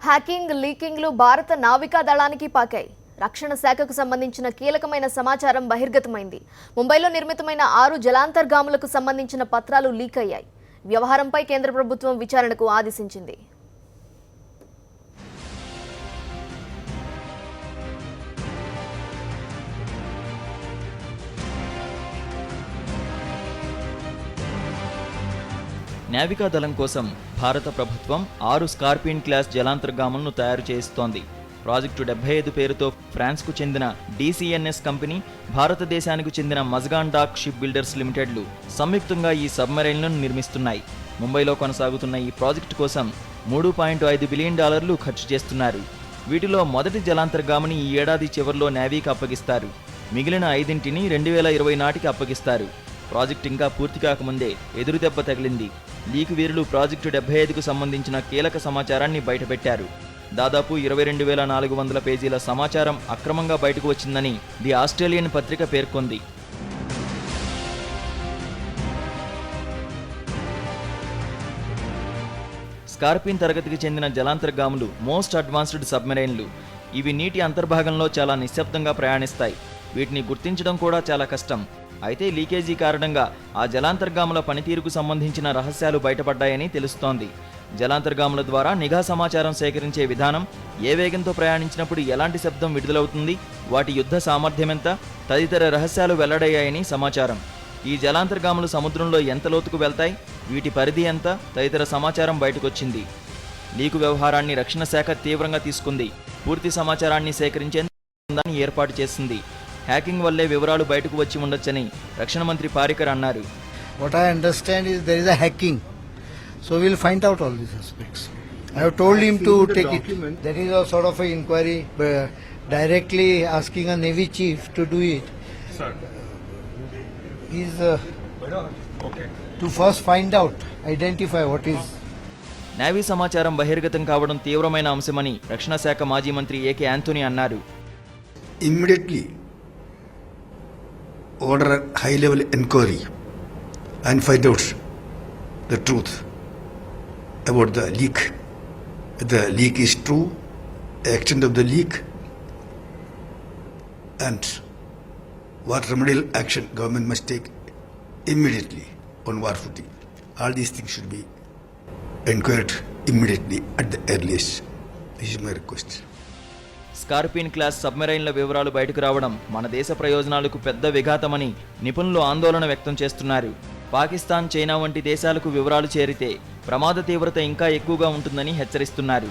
Hacking, లీకింగ్లు భారత నావికా దళానికి పాకాయి. రక్షణ శాఖకు సంబంధించిన కీలకమైన సమాచారం బహిర్గతమైంది. ముంబైలో నిర్మితమైన 6 జలాంతర్గాములకు సంబంధించిన పత్రాలు లీక్ అయ్యాయి. వ్యవహారంపై కేంద్ర ప్రభుత్వం విచారణకు ఆదేశించింది. నావికా దళం కోసం భారత ప్రభుత్వం 6 స్కార్పియన్ క్లాస్ జలాంతర్గాములను తయారు చేస్తోంది. ప్రాజెక్టు 75 పేరుతో ఫ్రాన్స్కు చెందిన DCNS కంపెనీ, భారతదేశానికి చెందిన మజ్గాన్ డాక్ షిప్ బిల్డర్స్ లిమిటెడ్లు సంయుక్తంగా ఈ సబ్మెరైన్లను నిర్మిస్తున్నాయి. ముంబైలో కొనసాగుతున్న ఈ ప్రాజెక్టు కోసం $3.5 బిలియన్ ఖర్చు చేస్తున్నారు. వీటిలో మొదటి జలాంతర్గామిని ఈ ఏడాది చివరిలో నేవీకి అప్పగిస్తారు. మిగిలిన 5ంటిని 2020 నాటికి అప్పగిస్తారు. ప్రాజెక్టు ఇంకా పూర్తి కాకముందే ఎదురుదెబ్బ తగిలింది. లీక్ వీరులు ప్రాజెక్టు 75కు సంబంధించిన కీలక సమాచారాన్ని బయటపెట్టారు. దాదాపు 22,400 పేజీల సమాచారం అక్రమంగా బయటకు వచ్చిందని ది ఆస్ట్రేలియన్ పత్రిక పేర్కొంది. స్కార్పియన్ తరగతికి చెందిన జలాంతర్గాములు మోస్ట్ అడ్వాన్స్డ్ సబ్మెరైన్లు. ఇవి నీటి అంతర్భాగంలో చాలా నిశ్శబ్దంగా ప్రయాణిస్తాయి. వీటిని గుర్తించడం కూడా చాలా కష్టం. అయితే లీకేజీ కారణంగా ఆ జలాంతర్గాముల పనితీరుకు సంబంధించిన రహస్యాలు బయటపడ్డాయని తెలుస్తోంది. జలాంతర్గాముల ద్వారా నిఘా సమాచారం సేకరించే విధానం, ఏ వేగంతో ప్రయాణించినప్పుడు ఎలాంటి శబ్దం విడుదలవుతుంది, వాటి యుద్ధ సామర్థ్యమెంత తదితర రహస్యాలు వెల్లడయ్యాయని సమాచారం. ఈ జలాంతర్గాములు సముద్రంలో ఎంత లోతుకు వెళ్తాయి, వీటి పరిధి ఎంత తదితర సమాచారం బయటకొచ్చింది. లీకు వ్యవహారాన్ని రక్షణ శాఖ తీవ్రంగా తీసుకుంది. పూర్తి సమాచారాన్ని సేకరించేందుకు ఏర్పాటు చేసింది. హ్యాకింగ్ వల్లే వివరాలు బయటకు వచ్చి ఉండొచ్చని రక్షణ మంత్రి పారికర్ అన్నారు. What I understand is there is a hacking. So we'll find out all these aspects. I have told him to take it. There is a sort of an inquiry directly asking a Navy chief to do it. Sir. He's to first find out, identify what is. Navy సమాచారం బహిర్గతం కావడం తీవ్రమైన అంశమని రక్షణ శాఖ మాజీ మంత్రి AK Anthony అన్నారు. Immediately order a high-level inquiry and find out the truth about the leak. If the leak is true, the extent of the leak, and what remedial action government must take immediately on war footing. All these things should be inquired immediately at the earliest. This is my request. Scorpene class సబ్మెరైన్ల వివరాలు బయటకు రావడం మన దేశ ప్రయోజనాలకు పెద్ద విఘాతమని నిపుణులు ఆందోళన వ్యక్తం చేస్తున్నారు. పాకిస్తాన్, చైనా వంటి దేశాలకు వివరాలు చేరితే ప్రమాద తీవ్రత ఇంకా ఎక్కువగా ఉంటుందని హెచ్చరిస్తున్నారు.